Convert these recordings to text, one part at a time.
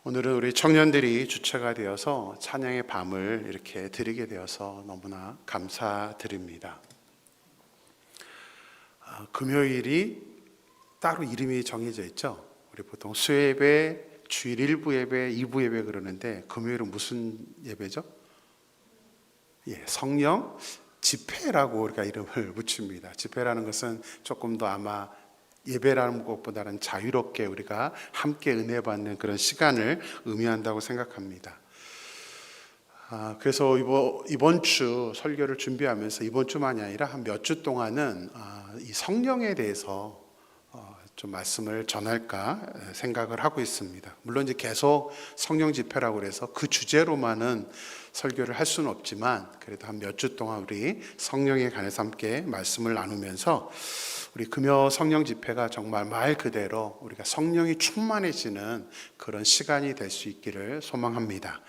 오늘은 우리 청년들이 주체가 되어서 찬양의 밤을 이렇게 드리게 되어서 너무나 감사드립니다. 금요일이 따로 이름이 정해져 있죠. 우리 보통 수예배, 주일 1부 예배, 2부 예배 그러는데 금요일은 무슨 예배죠? 성령 집회라고 우리가 이름을 붙입니다. 집회라는 것은 조금 더 아마 예배라는 것보다는 자유롭게 우리가 함께 은혜 받는 그런 시간을 의미한다고 생각합니다. 그래서 이번 주 설교를 준비하면서 이번 주만이 아니라 한 몇 주 동안은 이 성령에 대해서 좀 말씀을 전할까 생각을 하고 있습니다. 물론 이제 계속 성령 집회라고 해서 그 주제로만은 설교를 할 수는 없지만 그래도 한 몇 주 동안 우리 성령에 관해서 함께 말씀을 나누면서 우리 금요 성령 집회가 정말 말 그대로 우리가 성령이 충만해지는 그런 시간이 될 수 있기를 소망합니다.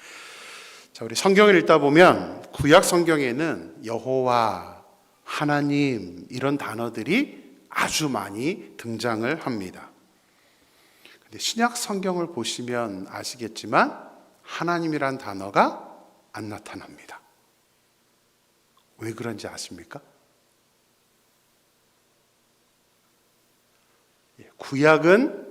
자, 우리 성경을 읽다 보면 구약 성경에는 여호와, 하나님 이런 단어들이 아주 많이 등장을 합니다. 근데 신약 성경을 보시면 아시겠지만 하나님이란 단어가 안 나타납니다. 왜 그런지 아십니까? 구약은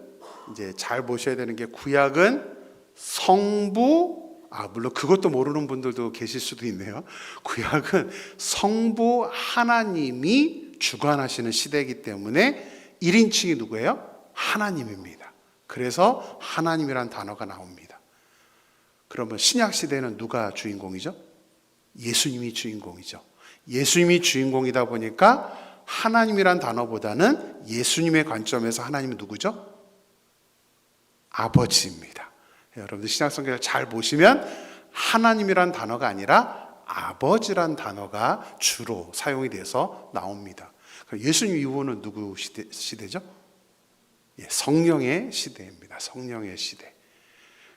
이제 잘 보셔야 되는 게 구약은 성부, 물론 그것도 모르는 분들도 계실 수도 있네요. 구약은 성부 하나님이 주관하시는 시대이기 때문에 1인칭이 누구예요? 하나님입니다. 그래서 하나님이란 단어가 나옵니다. 그러면 신약 시대는 누가 주인공이죠? 예수님이 주인공이죠. 예수님이 주인공이다 보니까 하나님이란 단어보다는 예수님의 관점에서 하나님은 누구죠? 아버지입니다. 여러분들 신약 성경을 잘 보시면 하나님이란 단어가 아니라 아버지란 단어가 주로 사용이 돼서 나옵니다. 예수님 이후는 누구 시대죠? 성령의 시대입니다. 성령의 시대.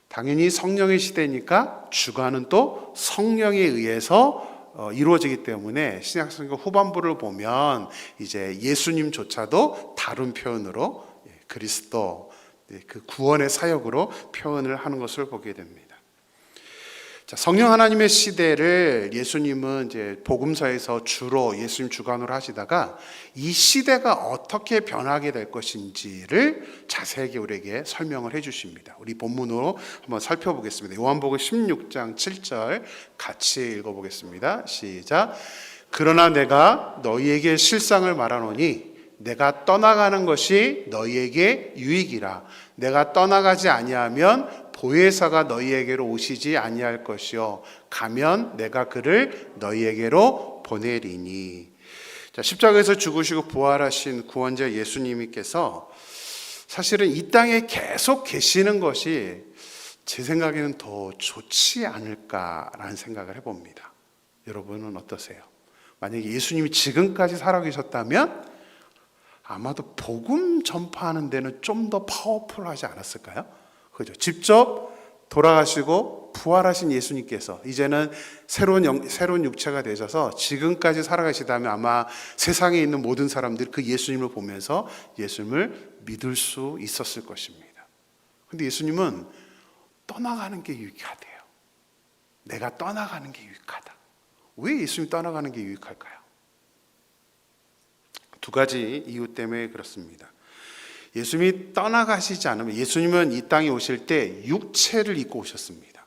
당연히 성령의 시대니까 주관은 또 성령에 의해서 이루어지기 때문에 신약 성경 후반부를 보면 이제 예수님조차도 다른 표현으로 그리스도, 그 구원의 사역으로 표현을 하는 것을 보게 됩니다. 자, 성령 하나님의 시대를 예수님은 이제 복음서에서 주로 예수님 주관으로 하시다가 이 시대가 어떻게 변하게 될 것인지를 자세하게 우리에게 설명을 해 주십니다. 우리 본문으로 한번 살펴보겠습니다. 요한복음 16장 7절 같이 읽어보겠습니다. 시작. 그러나 내가 너희에게 실상을 말하노니 내가 떠나가는 것이 너희에게 유익이라. 내가 떠나가지 아니하면 보혜사가 너희에게로 오시지 아니할 것이요 가면 내가 그를 너희에게로 보내리니. 자, 십자가에서 죽으시고 부활하신 구원자 예수님께서 사실은 이 땅에 계속 계시는 것이 제 생각에는 더 좋지 않을까라는 생각을 해봅니다. 여러분은 어떠세요? 만약에 예수님이 지금까지 살아계셨다면 아마도 복음 전파하는 데는 좀 더 파워풀하지 않았을까요? 그죠? 직접 돌아가시고 부활하신 예수님께서 이제는 새로운 육체가 되셔서 지금까지 살아가시다면 아마 세상에 있는 모든 사람들이 그 예수님을 보면서 예수님을 믿을 수 있었을 것입니다. 근데 예수님은 떠나가는 게 유익하대요. 내가 떠나가는 게 유익하다. 왜 예수님이 떠나가는 게 유익할까요? 두 가지 이유 때문에 그렇습니다. 예수님이 떠나가시지 않으면, 예수님은 이 땅에 오실 때 육체를 입고 오셨습니다.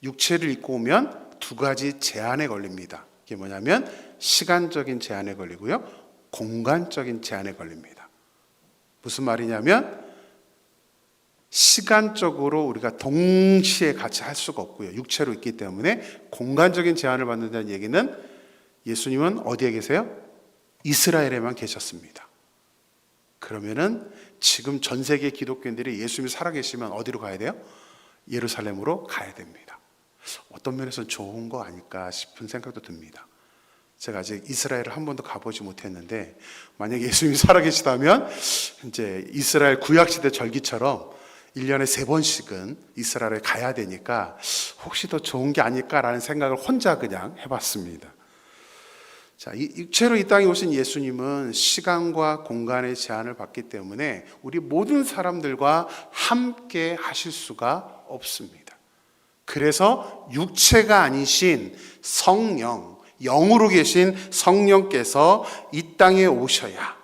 육체를 입고 오면 두 가지 제한에 걸립니다. 이게 뭐냐면 시간적인 제한에 걸리고요, 공간적인 제한에 걸립니다. 무슨 말이냐면 시간적으로 우리가 동시에 같이 할 수가 없고요, 육체로 있기 때문에 공간적인 제한을 받는다는 얘기는 예수님은 어디에 계세요? 이스라엘에만 계셨습니다. 그러면은 지금 전 세계 기독교인들이 예수님이 살아계시면 어디로 가야 돼요? 예루살렘으로 가야 됩니다. 어떤 면에서는 좋은 거 아닐까 싶은 생각도 듭니다. 제가 아직 이스라엘을 한 번도 가보지 못했는데 만약에 예수님이 살아계시다면 이제 이스라엘 구약시대 절기처럼 1년에 3번씩은 이스라엘에 가야 되니까 혹시 더 좋은 게 아닐까라는 생각을 혼자 그냥 해봤습니다. 자, 육체로 이 땅에 오신 예수님은 시간과 공간의 제한을 받기 때문에 우리 모든 사람들과 함께 하실 수가 없습니다. 그래서 육체가 아니신 성령, 영으로 계신 성령께서 이 땅에 오셔야,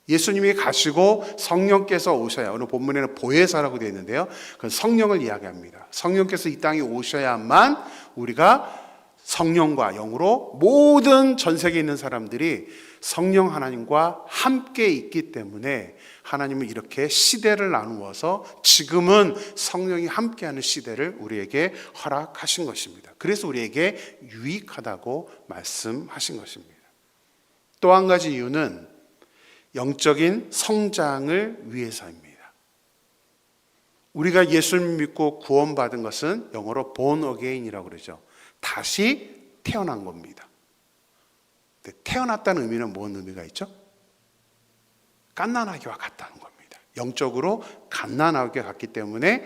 예수님이 가시고 성령께서 오셔야, 오늘 본문에는 보혜사라고 되어 있는데요, 그건 성령을 이야기합니다. 성령께서 이 땅에 오셔야만 우리가 성령과 영으로 모든 전 세계에 있는 사람들이 성령 하나님과 함께 있기 때문에 하나님은 이렇게 시대를 나누어서 지금은 성령이 함께하는 시대를 우리에게 허락하신 것입니다. 그래서 우리에게 유익하다고 말씀하신 것입니다. 또 한 가지 이유는 영적인 성장을 위해서입니다. 우리가 예수를 믿고 구원받은 것은 영어로 born again이라고 그러죠. 다시 태어난 겁니다. 태어났다는 의미는 무슨 의미가 있죠? 갓난아기와 같다는 겁니다. 영적으로 갓난아기와 같기 때문에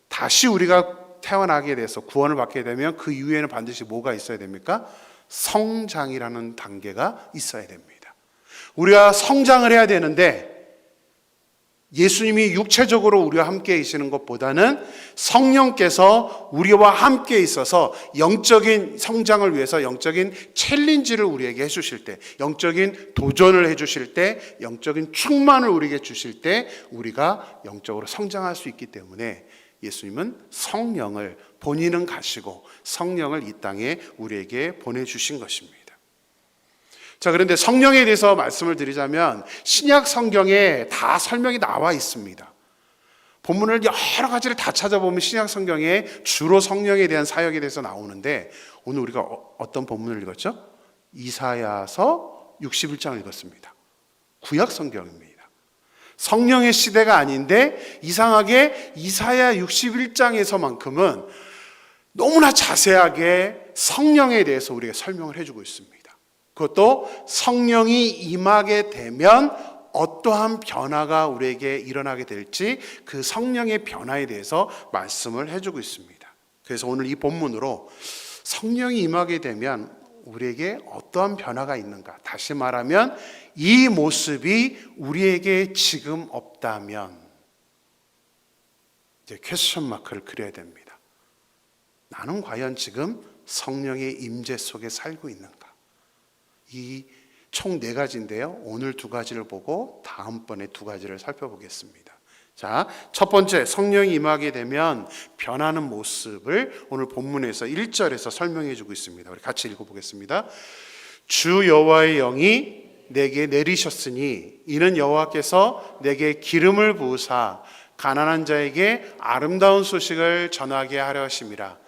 다시 우리가 태어나게 돼서 구원을 받게 되면 그 이후에는 반드시 뭐가 있어야 됩니까? 성장이라는 단계가 있어야 됩니다. 우리가 성장을 해야 되는데 예수님이 육체적으로 우리와 함께 계시는 것보다는 성령께서 우리와 함께 있어서 영적인 성장을 위해서 영적인 챌린지를 우리에게 해주실 때, 영적인 도전을 해주실 때, 영적인 충만을 우리에게 주실 때 우리가 영적으로 성장할 수 있기 때문에 예수님은 성령을, 본인은 가시고 성령을 이 땅에 우리에게 보내주신 것입니다. 자, 그런데 성령에 대해서 말씀을 드리자면 신약 성경에 다 설명이 나와 있습니다. 본문을 여러 가지를 다 찾아보면 신약 성경에 주로 성령에 대한 사역에 대해서 나오는데 오늘 우리가 어떤 본문을 읽었죠? 이사야서 61장을 읽었습니다. 구약 성경입니다. 성령의 시대가 아닌데 이상하게 이사야 61장에서만큼은 너무나 자세하게 성령에 대해서 우리에게 설명을 해주고 있습니다. 그것도 성령이 임하게 되면 어떠한 변화가 우리에게 일어나게 될지 그 성령의 변화에 대해서 말씀을 해주고 있습니다. 그래서 오늘 이 본문으로 성령이 임하게 되면 우리에게 어떠한 변화가 있는가, 다시 말하면 이 모습이 우리에게 지금 없다면 이제 퀘스천 마크를 그려야 됩니다. 나는 과연 지금 성령의 임재 속에 살고 있는가? 이 총 4가지인데요. 오늘 2가지를 보고 다음번에 2가지를 살펴보겠습니다. 자, 첫 번째, 성령이 임하게 되면 변하는 모습을 오늘 본문에서 1절에서 설명해 주고 있습니다. 우리 같이 읽어보겠습니다. 주 여호와의 영이 내게 내리셨으니 이는 여호와께서 내게 기름을 부으사 가난한 자에게 아름다운 소식을 전하게 하려 하심이라.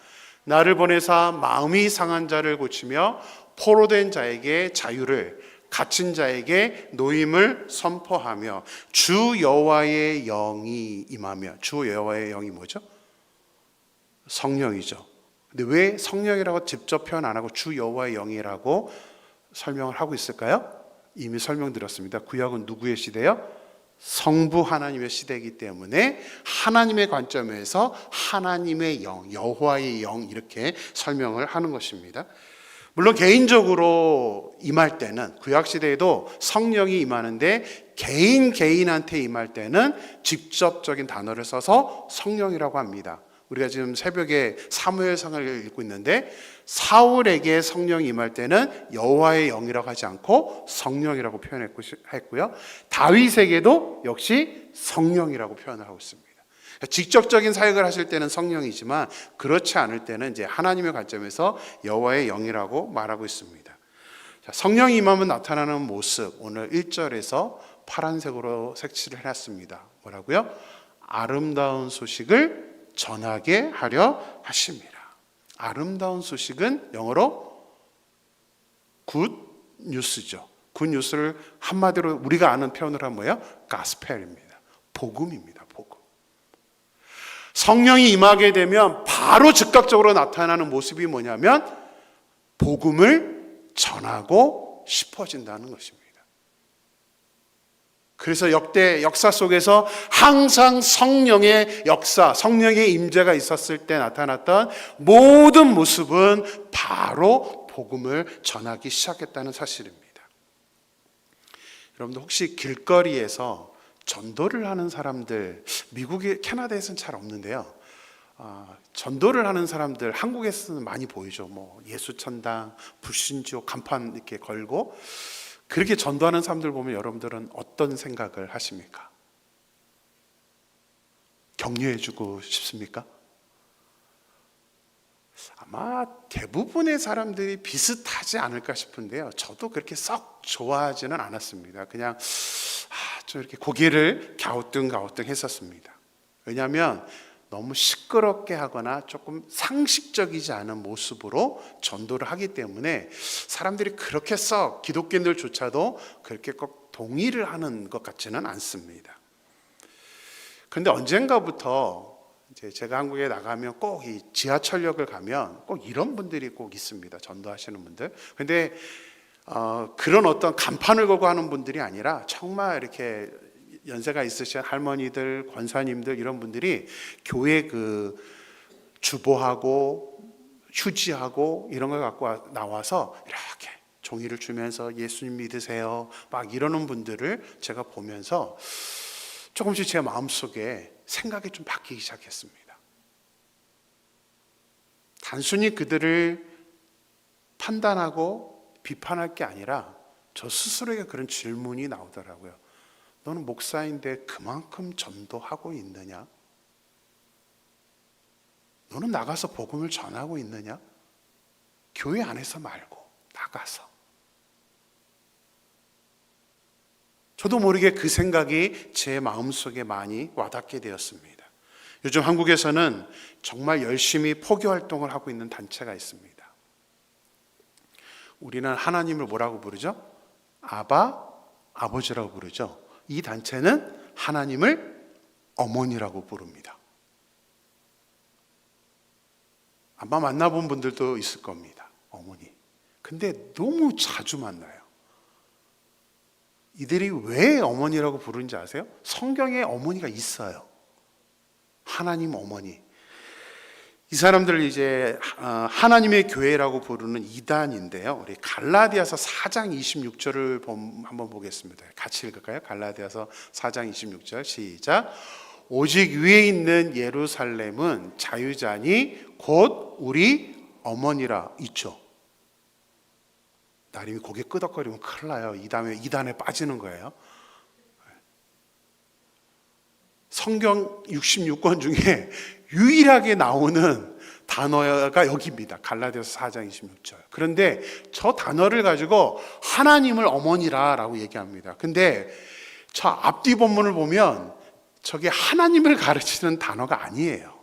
나를 보내사 마음이 상한 자를 고치며 포로된 자에게 자유를, 갇힌 자에게 노임을 선포하며 주 여호와의 영이 임하며. 주 여호와의 영이 뭐죠? 성령이죠. 근데 왜 성령이라고 직접 표현 안 하고 주 여호와의 영이라고 설명을 하고 있을까요? 이미 설명드렸습니다. 구약은 누구의 시대요? 성부 하나님의 시대이기 때문에 하나님의 관점에서 하나님의 영, 여호와의 영 이렇게 설명을 하는 것입니다. 물론 개인적으로 임할 때는 구약시대에도 성령이 임하는데 개인한테 임할 때는 직접적인 단어를 써서 성령이라고 합니다. 우리가 지금 새벽에 사무엘상을 읽고 있는데 사울에게 성령이 임할 때는 여호와의 영이라고 하지 않고 성령이라고 표현했고요. 다윗에게도 역시 성령이라고 표현을 하고 있습니다. 직접적인 사역을 하실 때는 성령이지만 그렇지 않을 때는 이제 하나님의 관점에서 여호와의 영이라고 말하고 있습니다. 자, 성령이 임하면 나타나는 모습, 오늘 1절에서 파란색으로 색칠을 해놨습니다. 뭐라고요? 아름다운 소식을 전하게 하려 하십니다. 아름다운 소식은 영어로 굿 뉴스죠. 굿 뉴스를 한마디로 우리가 아는 표현으로 하면 뭐예요? 가스펠입니다. 복음입니다. 복음. 성령이 임하게 되면 바로 즉각적으로 나타나는 모습이 뭐냐면 복음을 전하고 싶어진다는 것입니다. 그래서 역사 속에서 항상 성령의 역사, 성령의 임재가 있었을 때 나타났던 모든 모습은 바로 복음을 전하기 시작했다는 사실입니다. 여러분들 혹시 길거리에서 전도를 하는 사람들, 미국의 캐나다에서는 잘 없는데요. 전도를 하는 사람들 한국에서는 많이 보이죠. 뭐 예수천당, 불신지옥 간판 이렇게 걸고 그렇게 전도하는 사람들 보면 여러분들은 어떤 생각을 하십니까? 격려해주고 싶습니까? 아마 대부분의 사람들이 비슷하지 않을까 싶은데요. 저도 그렇게 썩 좋아하지는 않았습니다. 그냥 좀 이렇게 고개를 갸우뚱갸우뚱 했었습니다. 왜냐하면 너무 시끄럽게 하거나 조금 상식적이지 않은 모습으로 전도를 하기 때문에 사람들이 그렇게 썩 기독교인들조차도 그렇게 꼭 동의를 하는 것 같지는 않습니다. 그런데 언젠가부터 이제 제가 한국에 나가면 꼭 이 지하철역을 가면 꼭 이런 분들이 꼭 있습니다. 전도하시는 분들. 근데 그런 어떤 간판을 걸고 하는 분들이 아니라 정말 이렇게 연세가 있으신 할머니들, 권사님들 이런 분들이 교회 그 주보하고 휴지하고 이런 걸 갖고 나와서 이렇게 종이를 주면서 예수님 믿으세요 막 이러는 분들을 제가 보면서 조금씩 제 마음속에 생각이 좀 바뀌기 시작했습니다. 단순히 그들을 판단하고 비판할 게 아니라 저 스스로에게 그런 질문이 나오더라고요. 너는 목사인데 그만큼 전도하고 있느냐? 너는 나가서 복음을 전하고 있느냐? 교회 안에서 말고 나가서. 저도 모르게 그 생각이 제 마음속에 많이 와닿게 되었습니다. 요즘 한국에서는 정말 열심히 포교 활동을 하고 있는 단체가 있습니다. 우리는 하나님을 뭐라고 부르죠? 아버지라고 부르죠. 이 단체는 하나님을 어머니라고 부릅니다. 아마 만나본 분들도 있을 겁니다. 어머니. 근데 너무 자주 만나요. 이들이 왜 어머니라고 부르는지 아세요? 성경에 어머니가 있어요. 하나님 어머니. 이 사람들을 이제 하나님의 교회라고 부르는 이단인데요. 우리 갈라디아서 4장 26절을 한번 보겠습니다. 같이 읽을까요? 갈라디아서 4장 26절 시작. 오직 위에 있는 예루살렘은 자유자니 곧 우리 어머니라 있죠. 나름이 고개 끄덕거리면 큰일 나요. 이단에 빠지는 거예요. 성경 66권 중에 유일하게 나오는 단어가 여기입니다. 갈라디아서 4장 26절. 그런데 저 단어를 가지고 하나님을 어머니라라고 얘기합니다. 근데 저 앞뒤 본문을 보면 저게 하나님을 가르치는 단어가 아니에요.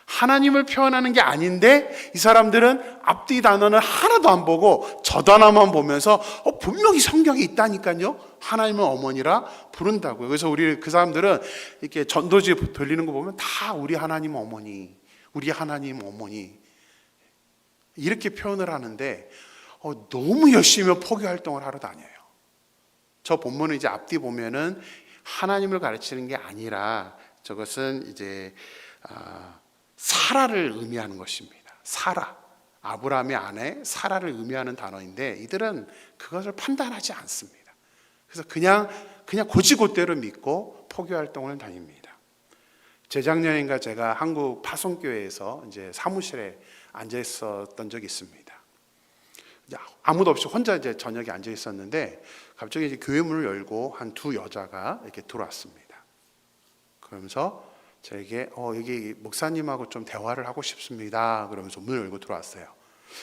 하나님을 표현하는 게 아닌데 이 사람들은 앞뒤 단어는 하나도 안 보고 저 단어만 보면서 분명히 성경에 있다니까요. 하나님을 어머니라 부른다고요. 그래서 우리 그 사람들은 이렇게 전도지 돌리는 거 보면 다 우리 하나님 어머니, 우리 하나님 어머니 이렇게 표현을 하는데 너무 열심히 포교 활동을 하러 다녀요. 저 본문은 이제 앞뒤 보면은 하나님을 가르치는 게 아니라 저것은 이제 사라를 의미하는 것입니다. 사라, 아브라함의 아내 사라를 의미하는 단어인데 이들은 그것을 판단하지 않습니다. 그래서 그냥 고지고대로 믿고 포교 활동을 다닙니다. 재작년인가 제가 한국 파송교회에서 이제 사무실에 앉아 있었던 적이 있습니다. 아무도 없이 혼자 이제 저녁에 앉아 있었는데 갑자기 이제 교회 문을 열고 한 두 여자가 이렇게 들어왔습니다. 그러면서 저에게 여기 목사님하고 좀 대화를 하고 싶습니다. 그러면서 문을 열고 들어왔어요.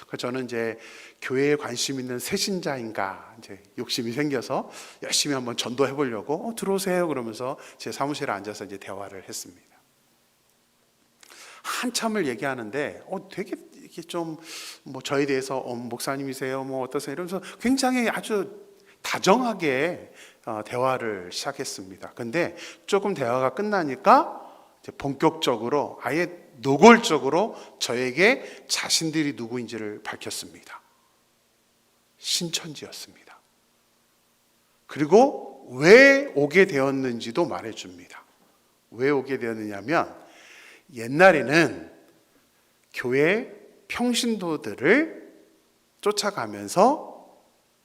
그래서 저는 이제 교회에 관심 있는 새신자인가 이제 욕심이 생겨서 열심히 한번 전도해 보려고 들어오세요. 그러면서 제 사무실에 앉아서 이제 대화를 했습니다. 한참을 얘기하는데 되게 이렇게 좀 뭐 저에 대해서 목사님이세요, 뭐 어떠세요 이러면서 굉장히 아주 다정하게 대화를 시작했습니다. 근데 조금 대화가 끝나니까 이제 본격적으로 아예 노골적으로 저에게 자신들이 누구인지를 밝혔습니다. 신천지였습니다. 그리고 왜 오게 되었는지도 말해줍니다. 왜 오게 되었느냐면 옛날에는 교회 평신도들을 쫓아가면서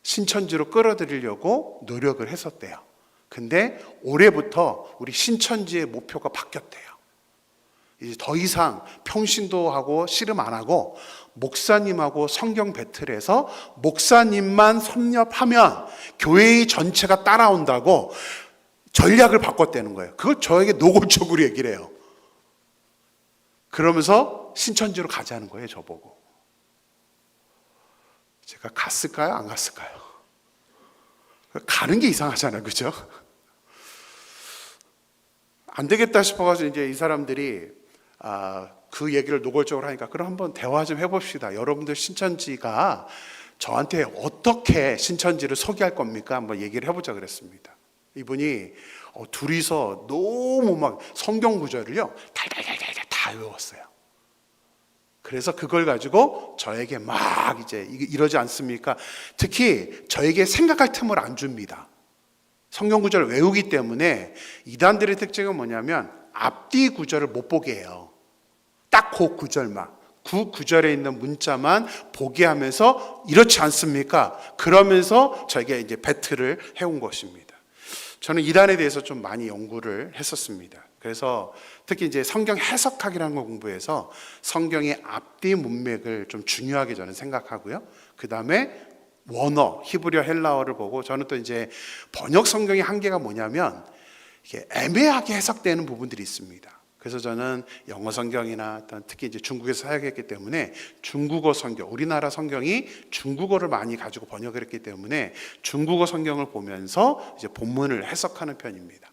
신천지로 끌어들이려고 노력을 했었대요. 근데 올해부터 우리 신천지의 목표가 바뀌었대요. 이제 더 이상 평신도 하고 씨름 안 하고 목사님하고 성경 배틀해서 목사님만 섭렵하면 교회의 전체가 따라온다고 전략을 바꿨다는 거예요. 그걸 저에게 노골적으로 얘기를 해요. 그러면서 신천지로 가자는 거예요, 저보고. 제가 갔을까요? 안 갔을까요? 가는 게 이상하잖아요, 그죠? 안 되겠다 싶어가지고 이제 이 사람들이 그 얘기를 노골적으로 하니까 그럼 한번 대화 좀 해봅시다. 여러분들 신천지가 저한테 어떻게 신천지를 소개할 겁니까? 한번 얘기를 해보자 그랬습니다. 이분이 둘이서 너무 막 성경 구절을요 달달달달 다 외웠어요. 그래서 그걸 가지고 저에게 막 이제 이러지 않습니까? 특히 저에게 생각할 틈을 안 줍니다. 성경 구절을 외우기 때문에 이단들의 특징은 뭐냐면 앞뒤 구절을 못 보게 해요. 딱 그 구절만, 그 구절에 있는 문자만 보게 하면서 이렇지 않습니까? 그러면서 저에게 이제 배틀을 해온 것입니다. 저는 이단에 대해서 좀 많이 연구를 했었습니다. 그래서 특히 이제 성경 해석학이라는 걸 공부해서 성경의 앞뒤 문맥을 좀 중요하게 저는 생각하고요. 그 다음에 원어, 히브리어, 헬라어를 보고 저는 또 이제 번역 성경의 한계가 뭐냐면 이게 애매하게 해석되는 부분들이 있습니다. 그래서 저는 영어 성경이나 특히 이제 중국에서 사역했기 때문에 중국어 성경, 우리나라 성경이 중국어를 많이 가지고 번역을 했기 때문에 중국어 성경을 보면서 이제 본문을 해석하는 편입니다.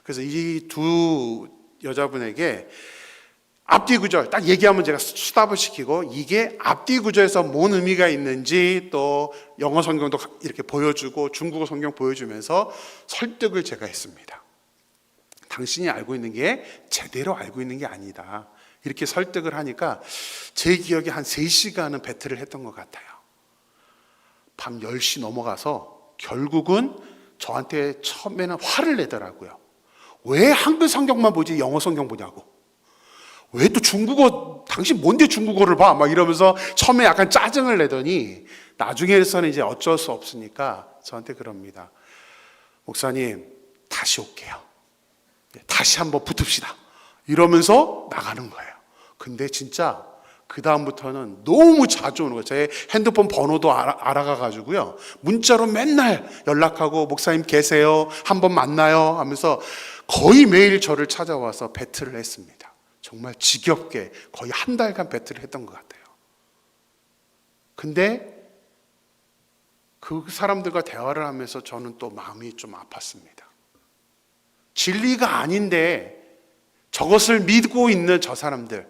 그래서 이 두 여자분에게 앞뒤 구절 딱 얘기하면 제가 수답을 시키고 이게 앞뒤 구절에서 뭔 의미가 있는지 또 영어 성경도 이렇게 보여주고 중국어 성경 보여주면서 설득을 제가 했습니다. 당신이 알고 있는 게 제대로 알고 있는 게 아니다. 이렇게 설득을 하니까 제 기억에 한 3시간은 배틀을 했던 것 같아요. 밤 10시 넘어가서 결국은 저한테 처음에는 화를 내더라고요. 왜 한글 성경만 보지 영어 성경 보냐고. 왜 또 중국어, 당신 뭔데 중국어를 봐? 막 이러면서 처음에 약간 짜증을 내더니 나중에서는 이제 어쩔 수 없으니까 저한테 그럽니다. 목사님, 다시 올게요. 다시 한번 붙읍시다. 이러면서 나가는 거예요. 근데 진짜 그 다음부터는 너무 자주 오는 거예요. 제 핸드폰 번호도 알아가가지고요. 문자로 맨날 연락하고 목사님 계세요? 한번 만나요? 하면서 거의 매일 저를 찾아와서 배틀을 했습니다. 정말 지겹게 거의 한 달간 배틀을 했던 것 같아요. 근데 그 사람들과 대화를 하면서 저는 또 마음이 좀 아팠습니다. 진리가 아닌데 저것을 믿고 있는 저 사람들,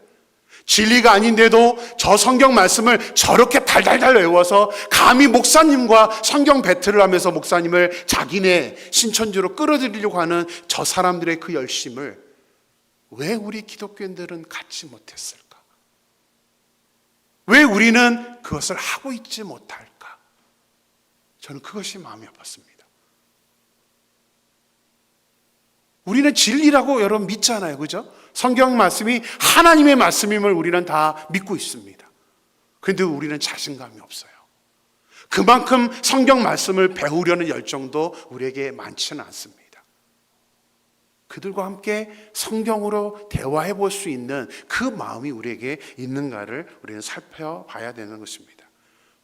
진리가 아닌데도 저 성경 말씀을 저렇게 달달달 외워서 감히 목사님과 성경 배틀을 하면서 목사님을 자기네 신천지로 끌어들이려고 하는 저 사람들의 그 열심을 왜 우리 기독교인들은 갖지 못했을까? 왜 우리는 그것을 하고 있지 못할까? 저는 그것이 마음이 아팠습니다. 우리는 진리라고 여러분 믿잖아요. 그죠? 성경 말씀이 하나님의 말씀임을 우리는 다 믿고 있습니다. 그런데 우리는 자신감이 없어요. 그만큼 성경 말씀을 배우려는 열정도 우리에게 많지는 않습니다. 그들과 함께 성경으로 대화해 볼 수 있는 그 마음이 우리에게 있는가를 우리는 살펴봐야 되는 것입니다.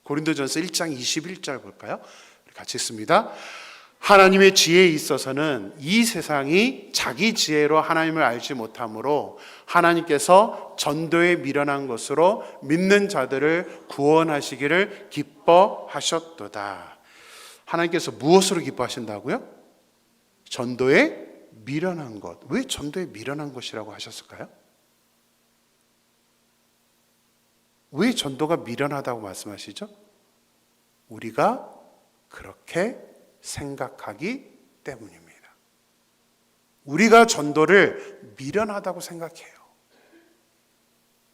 고린도전서 1장 21절 볼까요? 같이 읽습니다. 하나님의 지혜에 있어서는 이 세상이 자기 지혜로 하나님을 알지 못하므로 하나님께서 전도에 미련한 것으로 믿는 자들을 구원하시기를 기뻐하셨도다. 하나님께서 무엇으로 기뻐하신다고요? 전도에 미련한 것. 왜 전도에 미련한 것이라고 하셨을까요? 왜 전도가 미련하다고 말씀하시죠? 우리가 그렇게 생각하기 때문입니다. 우리가 전도를 미련하다고 생각해요.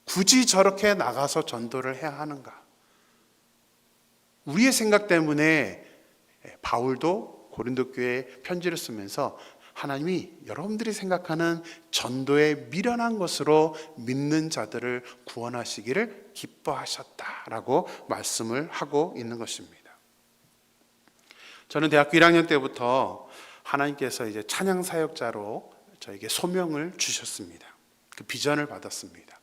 굳이 저렇게 나가서 전도를 해야 하는가? 우리의 생각 때문에 바울도 고린도 교회에 편지를 쓰면서 하나님이 여러분들이 생각하는 전도에 미련한 것으로 믿는 자들을 구원하시기를 기뻐하셨다라고 말씀을 하고 있는 것입니다. 저는 대학교 1학년 때부터 하나님께서 이제 찬양 사역자로 저에게 소명을 주셨습니다. 그 비전을 받았습니다.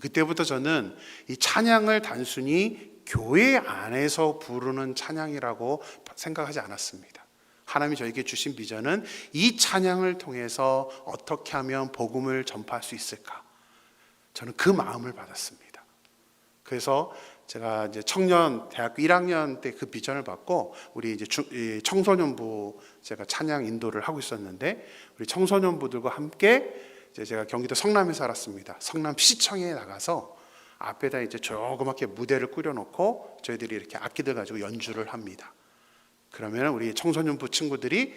그때부터 저는 이 찬양을 단순히 교회 안에서 부르는 찬양이라고 생각하지 않았습니다. 하나님이 저에게 주신 비전은 이 찬양을 통해서 어떻게 하면 복음을 전파할 수 있을까? 저는 그 마음을 받았습니다. 그래서 제가 이제 대학교 1학년 때 그 비전을 받고 우리 이제 청소년부 제가 찬양 인도를 하고 있었는데 우리 청소년부들과 함께 제가 경기도 성남에 살았습니다. 성남 시청에 나가서 앞에다 이제 조그맣게 무대를 꾸려놓고 저희들이 이렇게 악기들 가지고 연주를 합니다. 그러면 우리 청소년부 친구들이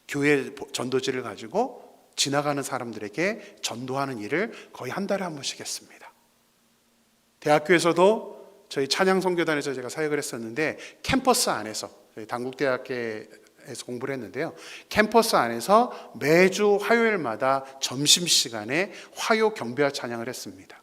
교회 전도지를 가지고 지나가는 사람들에게 전도하는 일을 거의 한 달에 한 번씩 했습니다. 대학교에서도 저희 찬양선교단에서 제가 사역을 했었는데 캠퍼스 안에서 저희 단국대학교에서 공부를 했는데요. 캠퍼스 안에서 매주 화요일마다 점심시간에 화요 경배와 찬양을 했습니다.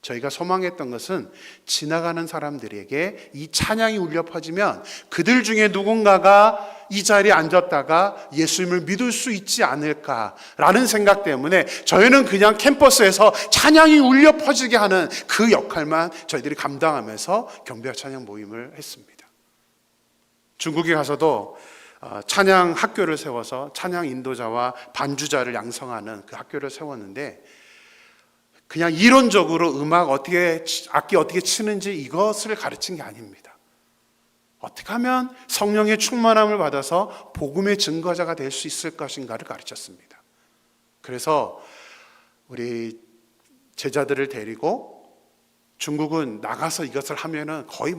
저희가 소망했던 것은 지나가는 사람들에게 이 찬양이 울려 퍼지면 그들 중에 누군가가 이 자리에 앉았다가 예수님을 믿을 수 있지 않을까라는 생각 때문에 저희는 그냥 캠퍼스에서 찬양이 울려 퍼지게 하는 그 역할만 저희들이 감당하면서 경배와 찬양 모임을 했습니다. 중국에 가서도 찬양 학교를 세워서 찬양 인도자와 반주자를 양성하는 그 학교를 세웠는데 그냥 이론적으로 악기 어떻게 치는지 이것을 가르친 게 아닙니다. 어떻게 하면 성령의 충만함을 받아서 복음의 증거자가 될 수 있을 것인가를 가르쳤습니다. 그래서 우리 제자들을 데리고 중국은 나가서 이것을 하면은 거의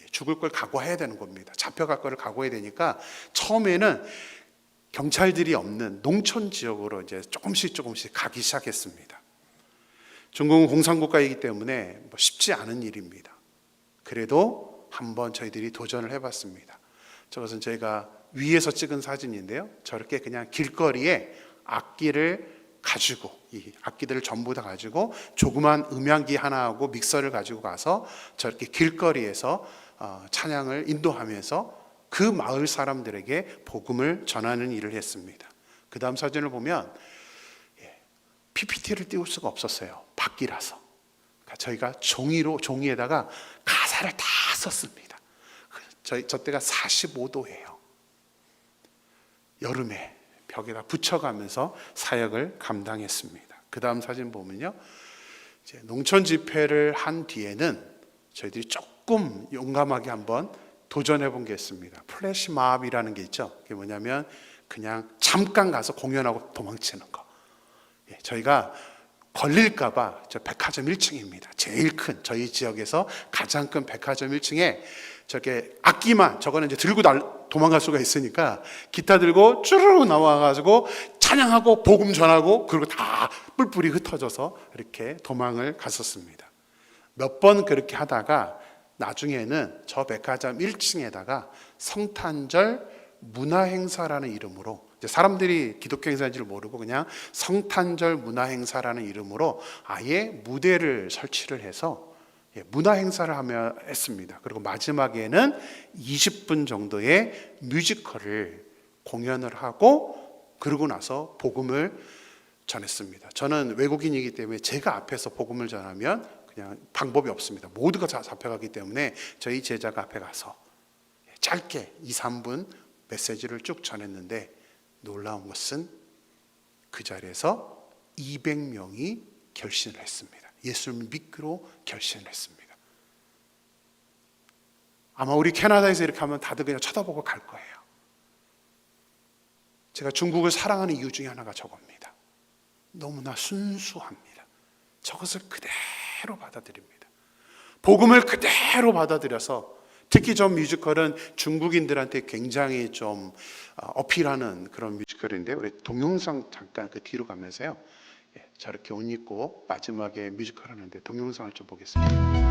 죽을 걸 각오해야 되는 겁니다. 잡혀갈 거를 각오해야 되니까 처음에는 경찰들이 없는 농촌 지역으로 이제 조금씩 가기 시작했습니다. 중국은 공산국가이기 때문에 쉽지 않은 일입니다. 그래도 한번 저희들이 도전을 해봤습니다. 저것은 저희가 위에서 찍은 사진인데요. 저렇게 그냥 길거리에 악기를 가지고 이 악기들을 전부 다 가지고 조그만 음향기 하나하고 믹서를 가지고 가서 저렇게 길거리에서 찬양을 인도하면서 그 마을 사람들에게 복음을 전하는 일을 했습니다. 그 다음 사진을 보면 PPT를 띄울 수가 없었어요. 밖이라서. 그러니까 저희가 종이에다가 가사를 다 썼습니다. 저 때가 45도예요. 여름에 벽에다 붙여가면서 사역을 감당했습니다. 그 다음 사진 보면요, 이제 농촌 집회를 한 뒤에는 저희들이 조금 용감하게 한번 도전해 본 게 있습니다. 플래시몹이라는 게 있죠. 그게 뭐냐면 그냥 잠깐 가서 공연하고 도망치는 거. 저희가 걸릴까봐 저 백화점 1층입니다. 제일 큰 저희 지역에서 가장 큰 백화점 1층에 저렇게 악기만 저거는 이제 들고 도망갈 수가 있으니까 기타 들고 쭈르르 나와가지고 찬양하고 복음 전하고 그리고 다 뿔뿔이 흩어져서 이렇게 도망을 갔었습니다. 몇 번 그렇게 하다가 나중에는 저 백화점 1층에다가 성탄절 문화행사라는 이름으로 사람들이 기독교 행사인지를 모르고 그냥 성탄절 문화행사라는 이름으로 아예 무대를 설치를 해서 문화행사를 했습니다. 그리고 마지막에는 20분 정도의 뮤지컬을 공연을 하고 그러고 나서 복음을 전했습니다. 저는 외국인이기 때문에 제가 앞에서 복음을 전하면 그냥 방법이 없습니다. 모두가 잡혀가기 때문에 저희 제자가 앞에 가서 짧게 2, 3분 메시지를 쭉 전했는데 놀라운 것은 그 자리에서 200명이 결신을 했습니다. 예수를 믿기로 결신을 했습니다. 아마 우리 캐나다에서 이렇게 하면 다들 그냥 쳐다보고 갈 거예요. 제가 중국을 사랑하는 이유 중에 하나가 저겁니다. 너무나 순수합니다. 저것을 그대로 받아들입니다. 복음을 그대로 받아들여서 특히 저 뮤지컬은 중국인들한테 굉장히 좀 어필하는 그런 뮤지컬인데 우리 동영상 잠깐 그 뒤로 가면서요. 저렇게 옷 입고 마지막에 뮤지컬 하는데 동영상을 좀 보겠습니다.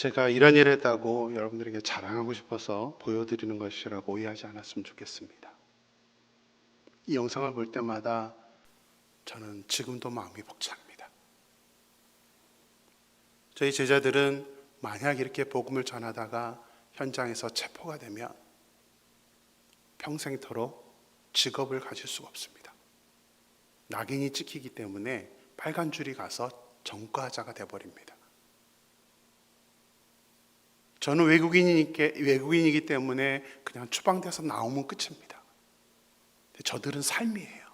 제가 이런 일을 했다고 여러분들에게 자랑하고 싶어서 보여드리는 것이라고 오해하지 않았으면 좋겠습니다. 이 영상을 볼 때마다 저는 지금도 마음이 벅찹니다. 저희 제자들은 만약 이렇게 복음을 전하다가 현장에서 체포가 되면 평생토록 직업을 가질 수가 없습니다. 낙인이 찍히기 때문에 빨간 줄이 가서 전과자가 되어버립니다. 저는 외국인이기 때문에 그냥 추방돼서 나오면 끝입니다. 저들은 삶이에요.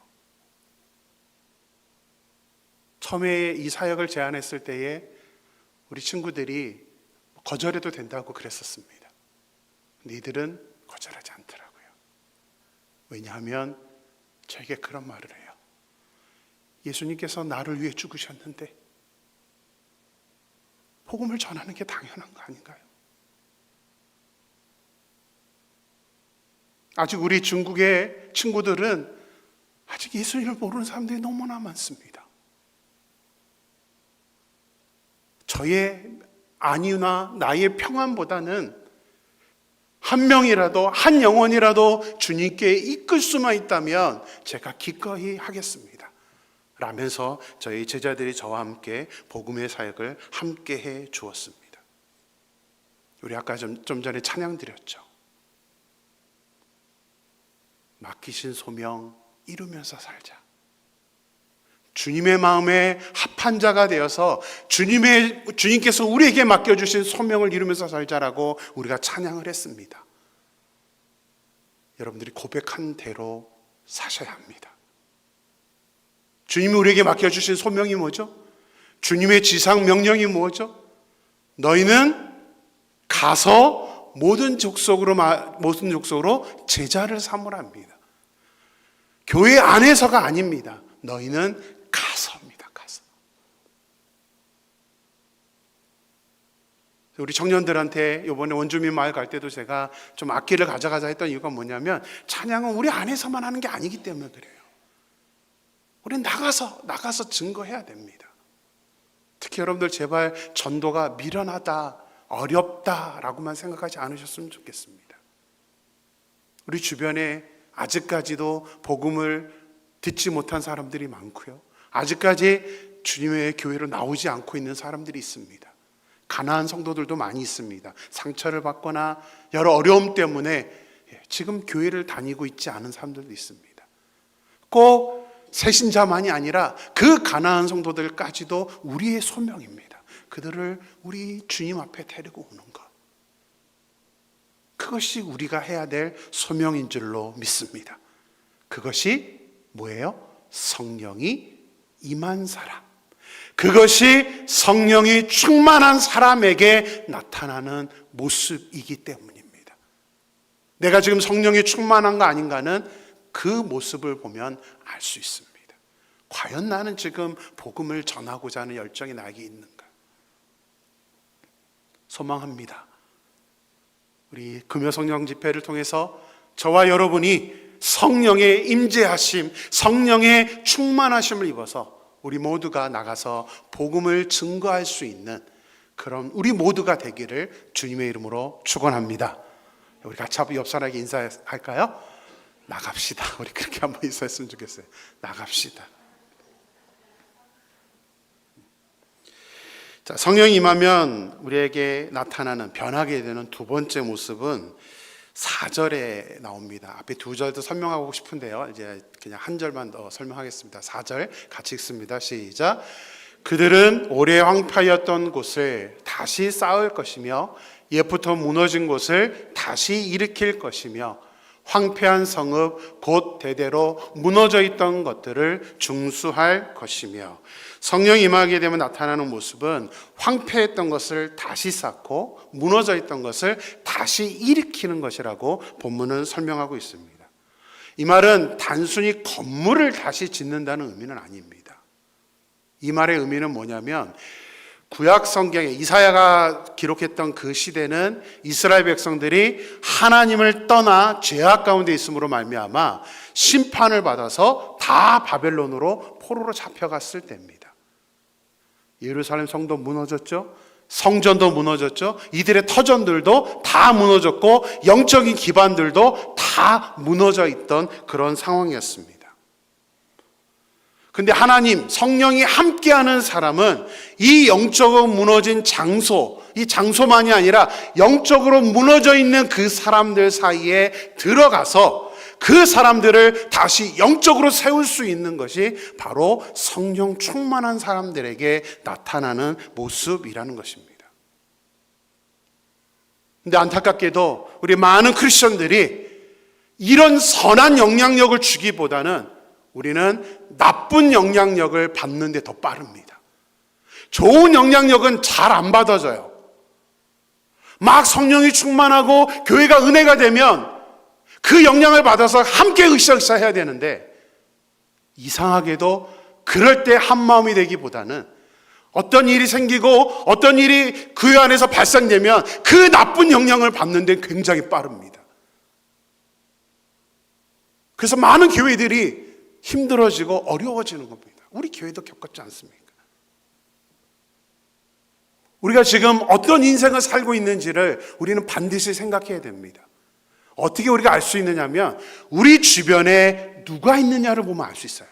처음에 이 사역을 제안했을 때에 우리 친구들이 거절해도 된다고 그랬었습니다. 근데 이들은 거절하지 않더라고요. 왜냐하면 저에게 그런 말을 해요. 예수님께서 나를 위해 죽으셨는데 복음을 전하는 게 당연한 거 아닌가요? 아직 우리 중국의 친구들은 아직 예수님을 모르는 사람들이 너무나 많습니다. 저의 안위나 나의 평안보다는 한 명이라도, 한 영혼이라도 주님께 이끌 수만 있다면 제가 기꺼이 하겠습니다 라면서 저희 제자들이 저와 함께 복음의 사역을 함께 해 주었습니다. 우리 아까 좀 전에 찬양 드렸죠. 맡기신 소명 이루면서 살자. 주님의 마음에 합한 자가 되어서 주님께서 우리에게 맡겨주신 소명을 이루면서 살자라고 우리가 찬양을 했습니다. 여러분들이 고백한 대로 사셔야 합니다. 주님이 우리에게 맡겨주신 소명이 뭐죠? 주님의 지상 명령이 뭐죠? 너희는 가서 모든 족속으로 제자를 삼으라 합니다. 교회 안에서가 아닙니다. 너희는 가서입니다. 가서. 우리 청년들한테 이번에 원주민 마을 갈 때도 제가 좀 악기를 가져가자 했던 이유가 뭐냐면 찬양은 우리 안에서만 하는 게 아니기 때문에 그래요. 우리는 나가서 증거해야 됩니다. 특히 여러분들 제발 전도가 미련하다, 어렵다라고만 생각하지 않으셨으면 좋겠습니다. 우리 주변에 아직까지도 복음을 듣지 못한 사람들이 많고요. 아직까지 주님의 교회로 나오지 않고 있는 사람들이 있습니다. 가난한 성도들도 많이 있습니다. 상처를 받거나 여러 어려움 때문에 지금 교회를 다니고 있지 않은 사람들도 있습니다. 꼭 새신자만이 아니라 그 가난한 성도들까지도 우리의 소명입니다. 그들을 우리 주님 앞에 데리고 오는 것. 그것이 우리가 해야 될 소명인 줄로 믿습니다. 그것이 뭐예요? 성령이 임한 사람. 그것이 성령이 충만한 사람에게 나타나는 모습이기 때문입니다. 내가 지금 성령이 충만한가 아닌가는 그 모습을 보면 알 수 있습니다. 과연 나는 지금 복음을 전하고자 하는 열정이 나에게 있는가? 소망합니다. 우리 금요성령 집회를 통해서 저와 여러분이 성령의 임재하심, 성령의 충만하심을 입어서 우리 모두가 나가서 복음을 증거할 수 있는 그런 우리 모두가 되기를 주님의 이름으로 축원합니다. 우리 같이 옆 사람에게 인사할까요? 나갑시다. 우리 그렇게 한번 인사했으면 좋겠어요. 나갑시다. 자, 성령이 임하면 우리에게 나타나는 변하게 되는 두 번째 모습은 4절에 나옵니다. 앞에 2절도 설명하고 싶은데요. 이제 그냥 한 절만 더 설명하겠습니다. 4절 같이 읽습니다. 시작. 그들은 오래 황폐하였던 곳을 다시 쌓을 것이며 옛부터 무너진 곳을 다시 일으킬 것이며 황폐한 성읍 곧 대대로 무너져 있던 것들을 중수할 것이며 성령이 임하게 되면 나타나는 모습은 황폐했던 것을 다시 쌓고 무너져 있던 것을 다시 일으키는 것이라고 본문은 설명하고 있습니다. 이 말은 단순히 건물을 다시 짓는다는 의미는 아닙니다. 이 말의 의미는 뭐냐면 구약 성경에 이사야가 기록했던 그 시대는 이스라엘 백성들이 하나님을 떠나 죄악 가운데 있음으로 말미암아 심판을 받아서 다 바벨론으로 포로로 잡혀갔을 때입니다. 예루살렘 성도 무너졌죠? 성전도 무너졌죠. 이들의 터전들도 다 무너졌고 영적인 기반들도 다 무너져 있던 그런 상황이었습니다. 근데 하나님, 성령이 함께하는 사람은 이 영적으로 무너진 장소, 이 장소만이 아니라 영적으로 무너져 있는 그 사람들 사이에 들어가서 그 사람들을 다시 영적으로 세울 수 있는 것이 바로 성령 충만한 사람들에게 나타나는 모습이라는 것입니다. 근데 안타깝게도 우리 많은 크리스천들이 이런 선한 영향력을 주기보다는 우리는 나쁜 영향력을 받는 데 더 빠릅니다. 좋은 영향력은 잘 안 받아져요. 막 성령이 충만하고 교회가 은혜가 되면 그 영향을 받아서 함께 으쌰으쌰 해야 되는데, 이상하게도 그럴 때 한마음이 되기보다는 어떤 일이 생기고 어떤 일이 교회 안에서 발생되면 그 나쁜 영향을 받는 데 굉장히 빠릅니다. 그래서 많은 교회들이 힘들어지고 어려워지는 겁니다. 우리 교회도 겪었지 않습니까? 우리가 지금 어떤 인생을 살고 있는지를 우리는 반드시 생각해야 됩니다. 어떻게 우리가 알 수 있느냐면 우리 주변에 누가 있느냐를 보면 알 수 있어요.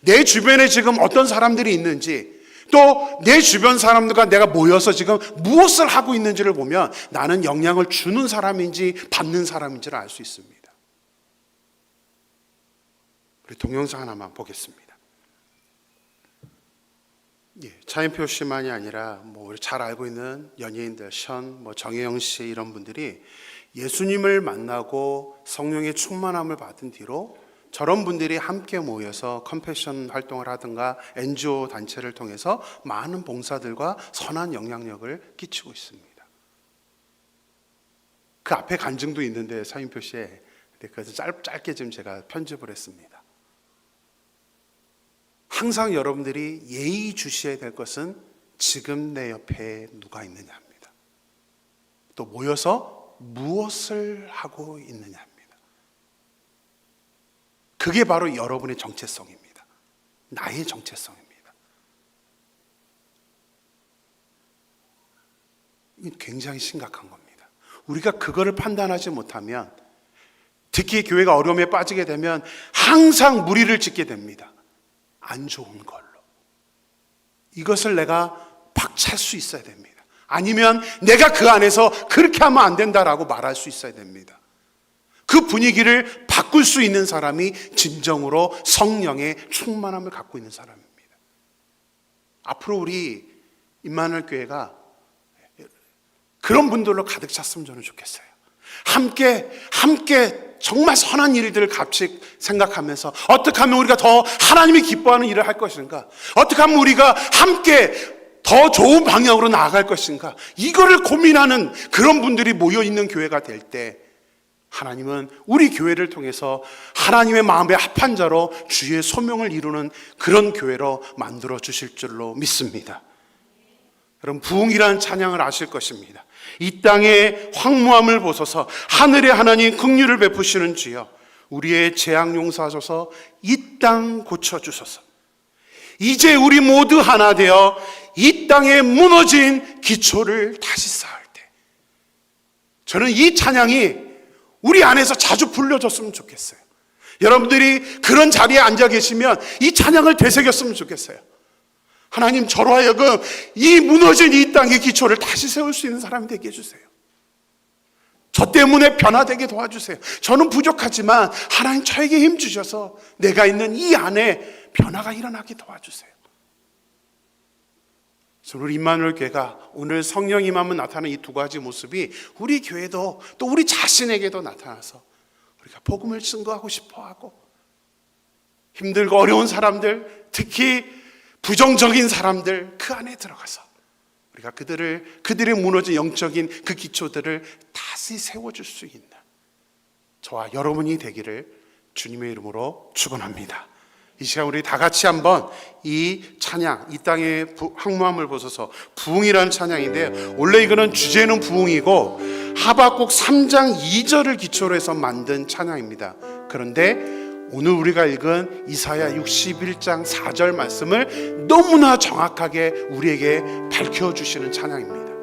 내 주변에 지금 어떤 사람들이 있는지, 또 내 주변 사람들과 내가 모여서 지금 무엇을 하고 있는지를 보면 나는 영향을 주는 사람인지 받는 사람인지를 알 수 있습니다. 우리 동영상 하나만 보겠습니다. 차인표 씨만이 아니라 우리 잘 알고 있는 연예인들, 정혜영 씨 이런 분들이 예수님을 만나고 성령의 충만함을 받은 뒤로 저런 분들이 함께 모여서 컴패션 활동을 하든가 NGO 단체를 통해서 많은 봉사들과 선한 영향력을 끼치고 있습니다. 그 앞에 간증도 있는데 차인표 씨에, 그래서 짧게 좀 제가 편집을 했습니다. 항상 여러분들이 예의주시해야 될 것은 지금 내 옆에 누가 있느냐입니다. 또 모여서 무엇을 하고 있느냐입니다. 그게 바로 여러분의 정체성입니다. 나의 정체성입니다. 이게 굉장히 심각한 겁니다. 우리가 그거를 판단하지 못하면, 특히 교회가 어려움에 빠지게 되면 항상 무리를 짓게 됩니다. 안 좋은 걸로. 이것을 내가 박차할 수 있어야 됩니다. 아니면 내가 그 안에서 그렇게 하면 안 된다라고 말할 수 있어야 됩니다. 그 분위기를 바꿀 수 있는 사람이 진정으로 성령의 충만함을 갖고 있는 사람입니다. 앞으로 우리 임마누엘 교회가 그런 분들로 가득 찼으면 저는 좋겠어요. 함께 정말 선한 일들을 같이 생각하면서 어떻게 하면 우리가 더 하나님이 기뻐하는 일을 할 것인가, 어떻게 하면 우리가 함께 더 좋은 방향으로 나아갈 것인가, 이거를 고민하는 그런 분들이 모여있는 교회가 될 때 하나님은 우리 교회를 통해서 하나님의 마음에 합한 자로 주의 소명을 이루는 그런 교회로 만들어 주실 줄로 믿습니다. 여러분, 부흥이라는 찬양을 아실 것입니다. 이 땅의 황무함을 보소서, 하늘의 하나님 긍휼을 베푸시는 주여, 우리의 재앙 용서하소서, 이 땅 고쳐주소서. 이제 우리 모두 하나 되어 이 땅에 무너진 기초를 다시 쌓을 때, 저는 이 찬양이 우리 안에서 자주 불려졌으면 좋겠어요. 여러분들이 그런 자리에 앉아 계시면 이 찬양을 되새겼으면 좋겠어요. 하나님, 저로 하여금 이 무너진 이 땅의 기초를 다시 세울 수 있는 사람이 되게 해주세요. 저 때문에 변화되게 도와주세요. 저는 부족하지만 하나님 저에게 힘 주셔서 내가 있는 이 안에 변화가 일어나게 도와주세요. 우리 임마누엘 교회가 오늘 성령 임함은 나타나는 이 두 가지 모습이 우리 교회도 또 우리 자신에게도 나타나서 우리가 복음을 증거하고 싶어하고, 힘들고 어려운 사람들, 특히 부정적인 사람들 그 안에 들어가서 우리가 그들의 무너진 영적인 그 기초들을 다시 세워줄 수 있는 저와 여러분이 되기를 주님의 이름으로 축원합니다. 이 시간 우리 다 같이 한번 이 찬양, 이 땅의 황무함을 보소서, 부흥이라는 찬양인데, 원래 이거는 주제는 부흥이고 하박국 3장 2절을 기초로 해서 만든 찬양입니다. 그런데 오늘 우리가 읽은 이사야 61장 4절 말씀을 너무나 정확하게 우리에게 밝혀주시는 찬양입니다.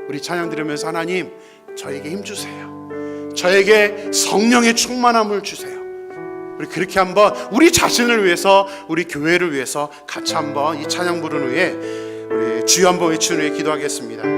우리 찬양 들으면서 하나님, 저에게 힘 주세요. 저에게 성령의 충만함을 주세요. 우리 그렇게 한번 우리 자신을 위해서, 우리 교회를 위해서 같이 한번 이 찬양 부르는 후에 우리 주여 한번 외치는 후에 기도하겠습니다.